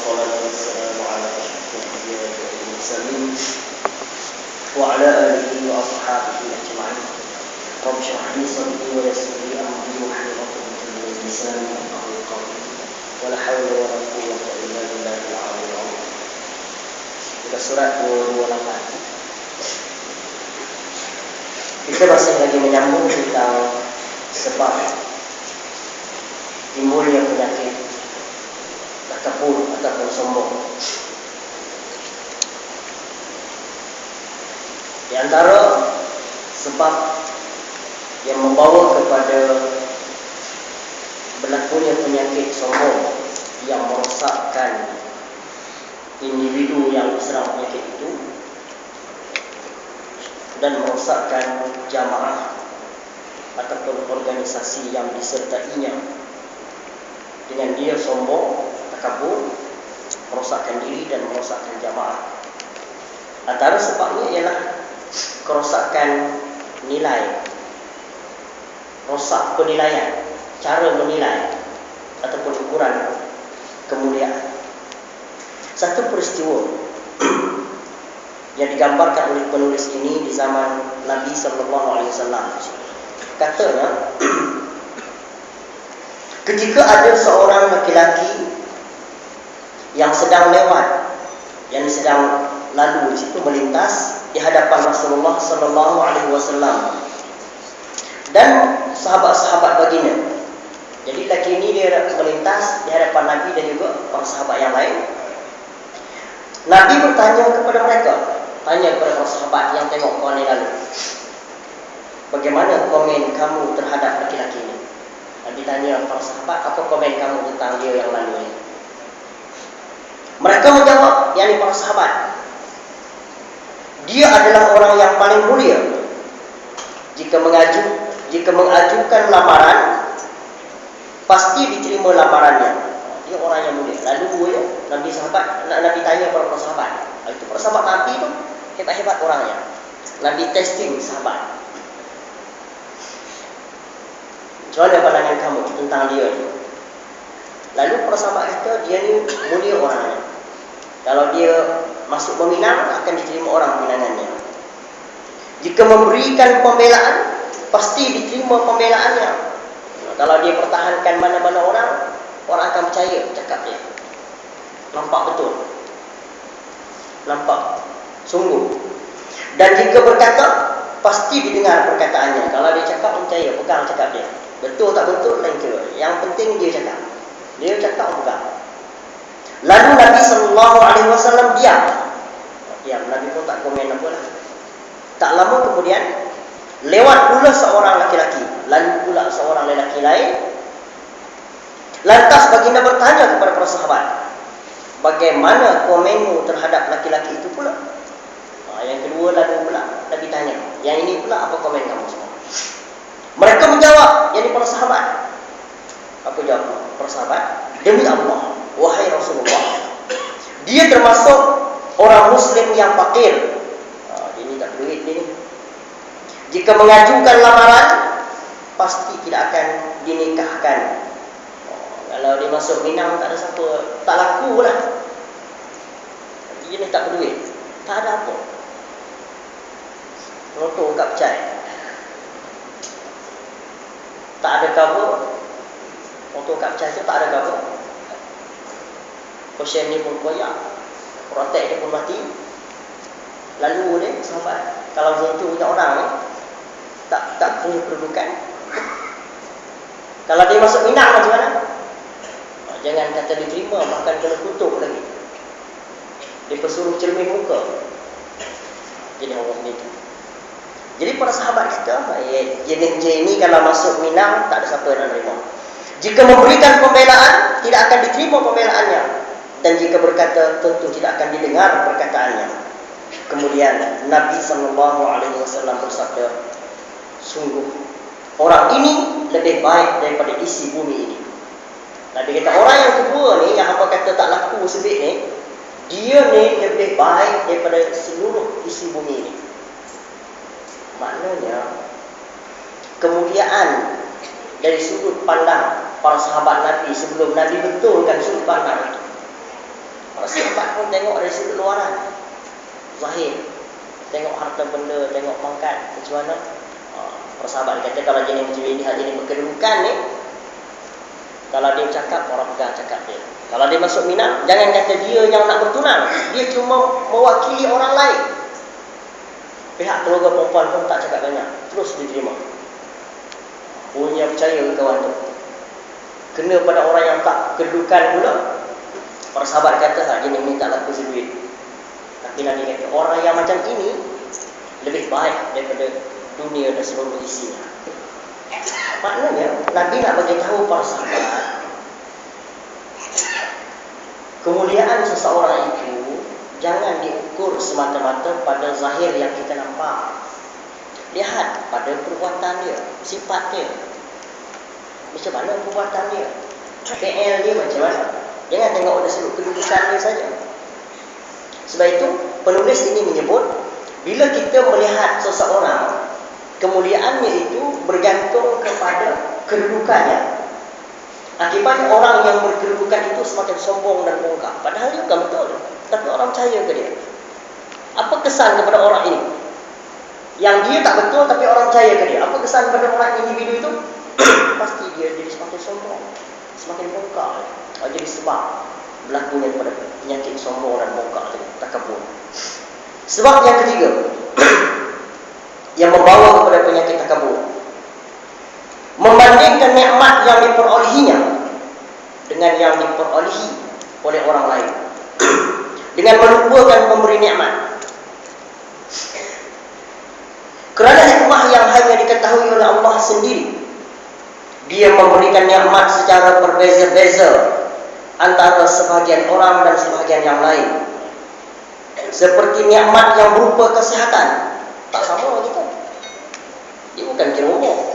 والصلاة والسلام على أشرف الأنبياء والمرسلين وعلى آله وأصحابه أجمعين. رب اشرح لي صدري ويسر لي أمري واحلل عقدة من لساني يفقهوا قولي ولا حول ولا قوة إلا بالله العلي العظيم. Kita surat 228. Kita masih lagi menyambung tentang sebab timbulnya penyakit takabur ataupun sombong. Di antara sebab yang membawa kepada berlakunya penyakit sombong yang merosakkan individu yang diserang penyakit itu dan merosakkan jamaah ataupun organisasi yang disertainya, dengan dia sombong, takabur, merosakkan diri dan merosakkan jamaah. Antara sebabnya ialah kerosakan nilai, rosak penilaian, cara menilai ataupun ukuran kemuliaan. Satu peristiwa yang digambarkan oleh penulis ini di zaman Nabi SAW. Katanya, ketika ada seorang laki-laki yang sedang lewat, yang sedang lalu di situ melintas di hadapan Rasulullah SAW dan sahabat-sahabat baginda. Jadi laki ini dia melintas di hadapan Nabi dan juga para sahabat yang lain. Nabi bertanya kepada mereka, tanya kepada para sahabat yang tengok kawan yang lalu, bagaimana komen kamu terhadap laki-laki ini? Nabi tanya para sahabat, apa komen kamu tentang dia yang lalu ini? Mereka menjawab, yakni para sahabat, dia adalah orang yang paling mulia. Jika mengajukan lamaran, pasti diterima lamarannya. Dia orang yang mulia. Lalu ya, Nabi tanya kepada para sahabat. Itu para sahabat Nabi tu hebat-hebat orangnya. Nabi testing sahabat. Macam mana pandangan kamu tentang dia ni? Lalu para sahabat kata, dia ni mulia orangnya. Kalau dia masuk meminang, akan diterima orang peminangannya. Jika memberikan pembelaan, pasti diterima pembelaannya. Kalau dia pertahankan mana-mana orang akan percaya cakap dia. Nampak betul, nampak sungguh. Dan jika berkata, pasti didengar perkataannya. Kalau dia cakap, percaya, pegang cakap dia. Betul tak betul, lain kira. Yang penting dia cakap. Dia cakap, pegang. Lalu Nabi SAW diam. Nabi pun tak komen apa lah. Tak lama kemudian, lewat pula seorang laki-laki, lalu pula seorang lelaki lain. Lantas baginda bertanya kepada para sahabat, bagaimana komenmu terhadap laki-laki itu pula? Yang kedua lalu pula Nabi tanya, yang ini pula apa komen kamu semua? Mereka menjawab, yakni para sahabat. Apa jawab para sahabat? Demi Allah, wahai Rasulullah, dia termasuk orang Muslim yang fakir. Dia ni tak berduit dia ni. Jika mengajukan lamaran, pasti tidak akan dinikahkan. Kalau dia masuk minang, tak ada siapa, tak laku lah. Dia ni tak berduit, tak ada apa. Notok kat percaya, tak ada cover. Notok kat percaya tu tak ada cover. Kosen ni pun koyak, protek dia pun mati. Lalu dia sahabat, kalau macam tu punya orang ni tak punya kedudukan. Kalau dia masuk minang macam mana? Jangan kata diterima, bahkan kena kutuk lagi. Dia pesuruh cermin muka. Jadi orang begitu. Jadi para sahabat kata, jenis ini kalau masuk minang, tak ada siapa yang nak terima. Jika memberikan pembelaan, tidak akan diterima pembelaannya. Dan jika berkata, tentu tidak akan didengar perkataannya. Kemudian Nabi SAW bersabda, sungguh orang ini lebih baik daripada isi bumi ini. Nabi kata, orang yang kedua ni, yang hamba kata tak laku sebit ni, dia ni lebih baik daripada seluruh isi bumi ini. Maknanya, kemuliaan dari sudut pandang para sahabat Nabi sebelum Nabi betulkan sudut pandang itu. Para sahabat pun tengok dari sudut luaran, zahir, tengok harta benda, tengok pangkat, macam mana. Para sahabat kata kalau jenis macam ini, hal ini berkedudukan ni, kalau dia cakap, orang pegang cakap dia. Kalau dia masuk Minang, jangan kata dia yang nak bertunang, dia cuma mewakili orang lain. Pihak keluarga perempuan pun tak cakap banyak, terus diterima. Punya percaya kawan tu. Kena pada orang yang tak kedudukan pula. Para sahabat kata, jenis ni tak laku seduit. Tapi Nabi kata, orang yang macam ini lebih baik daripada dunia dan seluruh isinya. Maknanya, Nabi nak bagi tahu para sahabat, kemuliaan seseorang itu jangan diukur semata-mata pada zahir yang kita nampak. Lihat pada perbuatan dia, sifat dia. Macam mana perbuatan dia, PL dia macam mana. Jangan tengok dari sudut kedudukan dia saja. Sebab itu, penulis ini menyebut, bila kita melihat seseorang, kemuliaannya itu bergantung kepada kedudukannya. Akibatnya orang yang berkedudukan itu semakin sombong dan bongkar. Padahal dia bukan betul, tapi orang percaya ke dia. Apa kesan kepada orang ini? Yang dia tak betul tapi orang percaya ke dia. Apa kesan kepada orang individu itu? Pasti dia jadi semakin sombong, semakin bongkar. Jadi sebab berlakunya kepada penyakit sombong dan bongkar tadi, takabur. Sebab yang ketiga yang membawa kepada penyakit takabur, membandingkan nikmat yang diperolehinya dengan yang diperolehi oleh orang lain, dengan melupakan pemberi nikmat. Kerana hikmah yang hanya diketahui oleh Allah sendiri, Dia memberikan nikmat secara berbeza-beza antara sebahagian orang dan sebahagian yang lain. Seperti nikmat yang berupa kesihatan, tak sama kita. Dia bukan kira umur.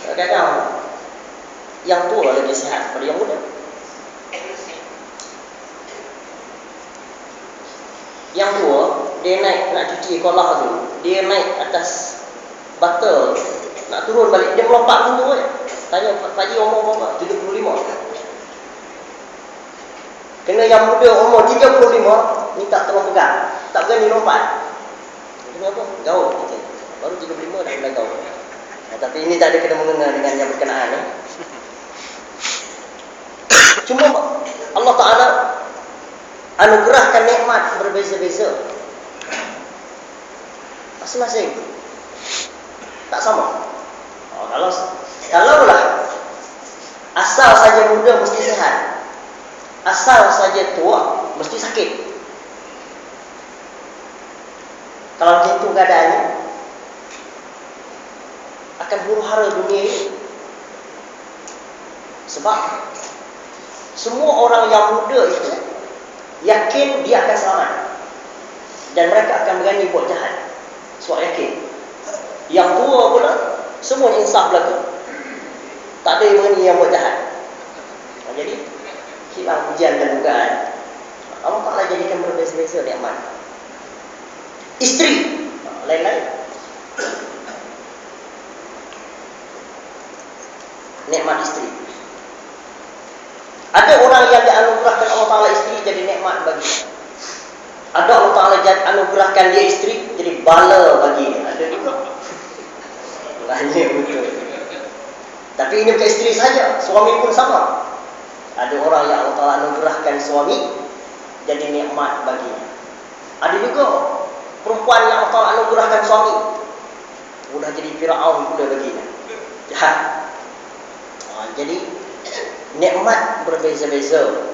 Kadang-kadang yang tua lagi sihat daripada yang muda. Yang tua, dia naik nak cuci kolah tu, dia naik atas bata, nak turun balik, dia melompat dulu je. Tanya Pak Haji umur berapa? 75. Kena yang muda umur 35 minta tolong pegang, tak berani lompat. Kenapa? Gaul kita. Baru 35 dah mulai gaul. Tapi ini tak ada kena-mengena dengan yang berkenaan. Cuma Allah Ta'ala anugerahkan nikmat berbeza-beza. Masing-masing tak sama. Kalaulah asal saja muda mesti sihat, asal saja tua mesti sakit. Kalau macam itu keadaannya, akan huru-hara dunia ini. Sebab semua orang yang muda itu yakin dia akan selamat, dan mereka akan berani buat jahat sebab yakin. Yang tua pula semua insaf berlaku, tak ada yang berani yang buat jahat. Jadi hilang ujian dan dugaan. Allah Ta'ala jadikan berbeza-beza nikmat. Isteri lain-lain. Nikmat isteri. Ada orang yang dianugerahkan Allah Ta'ala isteri jadi nikmat bagi. Ada Allah Ta'ala anugerahkan dia isteri jadi bala bagi. Ada juga. Banyak betul. Tapi ini bukan isteri saja, suami pun sama. Ada orang yang Allah Ta'ala anugerahkan suami jadi nikmat baginya. Ada juga perempuan yang Allah Ta'ala anugerahkan suami, mudah jadi Fir'aun pula baginya, jahat. Jadi nikmat berbeza-beza.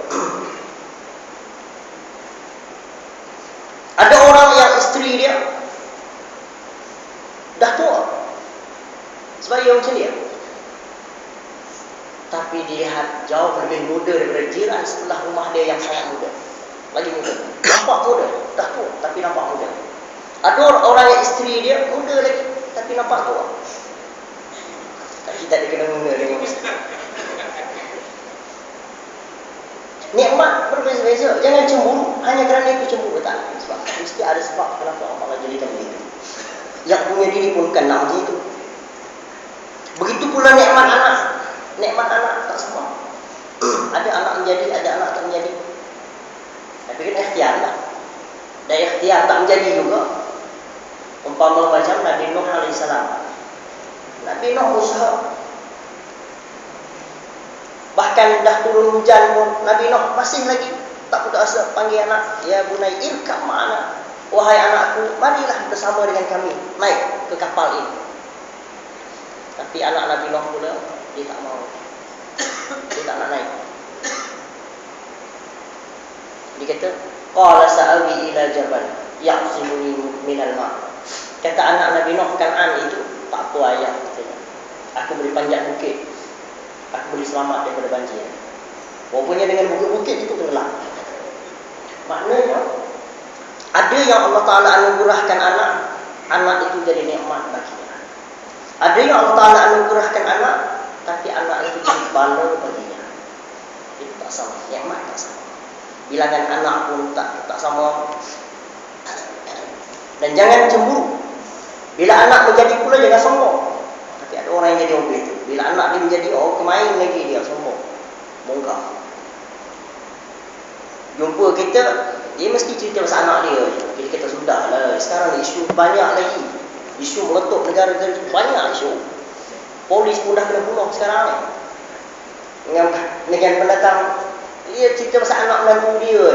Ada orang yang isteri dia dah tua, sebab dia macam dia, tapi dilihat jauh lebih muda daripada jiran sebelah rumah dia yang sangat muda. Lagi muda, nampak muda, dah tua tapi nampak muda. Ada orang yang isteri dia muda lagi tapi nampak tua. Tapi tak ada kena-mengena dengan isteri. Nikmat berbeza-beza. Jangan cemburu hanya kerana itu cemburu, tak. Sebab mesti ada sebab kenapa Allah jadikan begitu. Yang punya diri pun bukan nak begitu. Begitu pula nikmat anak. Nikmat anak tak sama. Ada anak menjadi, ada anak tak menjadi. Tapi kan ikhtiar lah. Dan ikhtiar tak menjadi juga. Umpama macam Nabi Nuh alaihissalam. Nabi Nuh usaha. Bahkan dah turun hujan pun Nabi Nuh masih lagi tak putus asa panggil anak, ya bunai irkam ma'ana, wahai anakku, marilah bersama dengan kami naik ke kapal ini. Tapi anak Nabi Nuh pula dia tak mau. Dia tak nak naik. Dia kata, qala sa'awi ila jabal ya'simuni minal ma'. Kata anak Nabi Nuh Kan'an itu, tak apa ayah katanya. Aku boleh panjat bukit. Aku boleh selamat daripada banjir. Walaupun dengan bukit-bukit itu tenggelam. Maknanya ada yang Allah Ta'ala anugerahkan anak, anak itu jadi nikmat baginya. Ada yang Allah Ta'ala anugerahkan anak, tapi anak itu jadi bala baginya. Itu tak sama, nikmat tak sama. Bilangan anak pun tak sama. Dan jangan cemburu. Bila anak menjadi pula jangan sombong. Tapi ada orang yang jadi obek. Bila anak dia menjadi kemain lagi dia sombong, bongkar. Jumpa kita, dia mesti cerita pasal anak dia. Jadi kita sudah lah. Sekarang isu banyak lagi. Isu meletup negara-negara banyak isu. Polis pun dah kena bunuh sekarang ni. Dengan pendatang, dia cerita pasal anak menantu dia.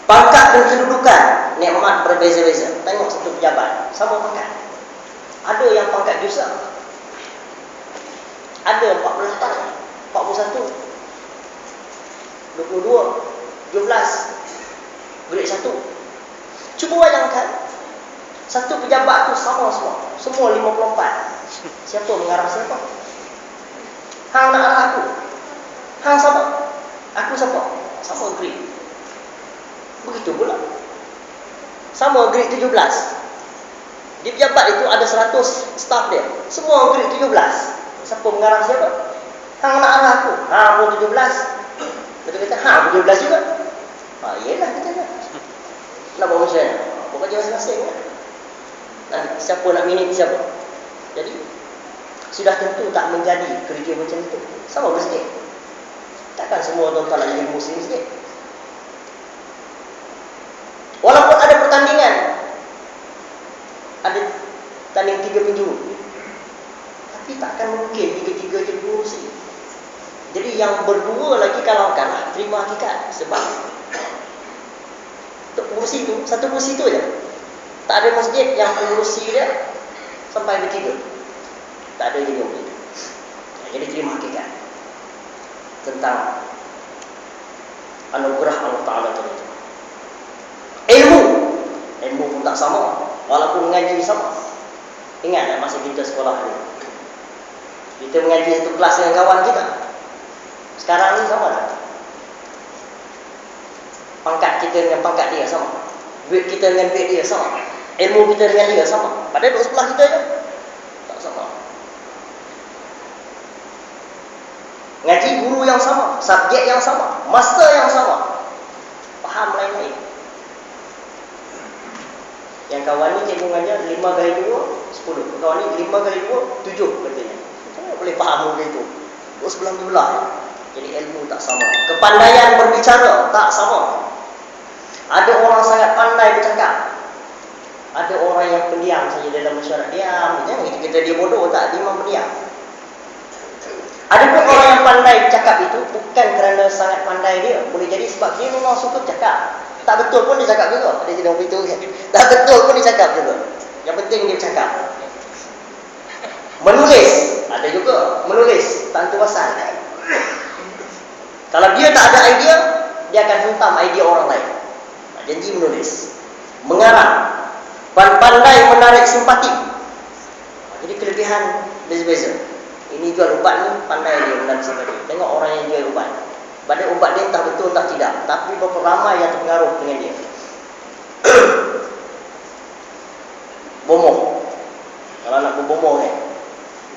Pangkat dan kedudukan, nikmat berbeza-beza. Tengok satu pejabat, sama pangkat. Ada yang pangkat jusa. Ada 40 tahun, 41, 22, 17, grade 1. Cuba bayangkan, satu pejabat tu sama semua. Semua 54. Siapa mengarah siapa? Hang nak arah aku. Hang siapa? Aku siapa? Sama grade. Begitu pula. Sama grade 17. Di pejabat itu ada 100 staf dia. Semua grade 17. Siapa mengarah siapa? Hang nak arah aku. Hang pun 17. Betul kata, hang pun 17 juga. Yelah kita. Nak buat macam mana? Buat kerja masing-masing kan? Siapa nak minit siapa? Jadi sudah tentu tak menjadi kerja macam itu. Sama masjid. Takkan semua tuan-tuan nak jadi muslim sikit. Walaupun ada pertandingan, ada tanding 3 penjuru, tapi takkan mungkin 3-3 jadi pengurusi. Jadi yang berdua lagi kalau kalah terima hakikat. Sebab untuk pengurusi itu, satu pengurusi itu je. Tak ada masjid yang pengurusi dia sampai bertiga. Tak ada jadi orang itu. Jadi terima hakikat tentang anugerah Allah Ta'ala itu. Ilmu pun tak sama. Walaupun mengaji sama. Ingat tak masa kita sekolah ni, kita mengaji satu kelas dengan kawan kita. Sekarang ni sama tak? Pangkat kita dengan pangkat dia sama. Duit kita dengan duit dia sama. Ilmu kita dengan dia sama. Padahal duduk sebelah kita je. Tak sama. Ngaji guru yang sama, subjek yang sama, master yang sama, faham lain-lain. Yang kawan ni cikgu mengajar 5/2 10. Kawan ni 5/2 7 katanya. Macam boleh faham begitu. Duduk sebelah-belah. Jadi ilmu tak sama. Kepandaian berbicara tak sama. Ada orang sangat pandai bercakap. Ada orang yang pendiam saja dalam masyarakat. Diam. Jangan kita dia bodoh tak, dia memang pendiam. Ada pun orang yang pandai bercakap itu bukan kerana sangat pandai dia. Boleh jadi sebab dia memang suka bercakap. Tak betul pun dia cakap juga. Ada jenis begitu kan. Tak betul pun dia cakap juga. Yang penting dia bercakap. Menulis. Ada juga. Menulis. Tak tentu pasal. Kalau dia tak ada idea, dia akan hentam idea orang lain. Janji menulis. Mengarang. Pandai menarik simpati. Jadi kelebihan beza-beza. Ini jual ubat ni, pandai dia menarik simpati. Tengok orang yang jual ubat. Padahal ubat dia entah betul entah tidak, tapi berapa ramai yang terpengaruh dengan dia. Bomoh. Kalau nak berbomoh kan,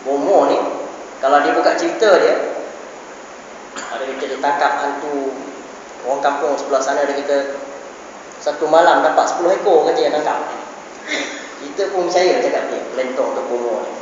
bomoh ni kalau dia buka cerita dia, ada kita ditangkap hantu orang kampung sebelah sana. Ada kita satu malam dapat 10 ekor kata yang tangkap. Kita pun percaya cakap dia, lentong untuk bomoh ni.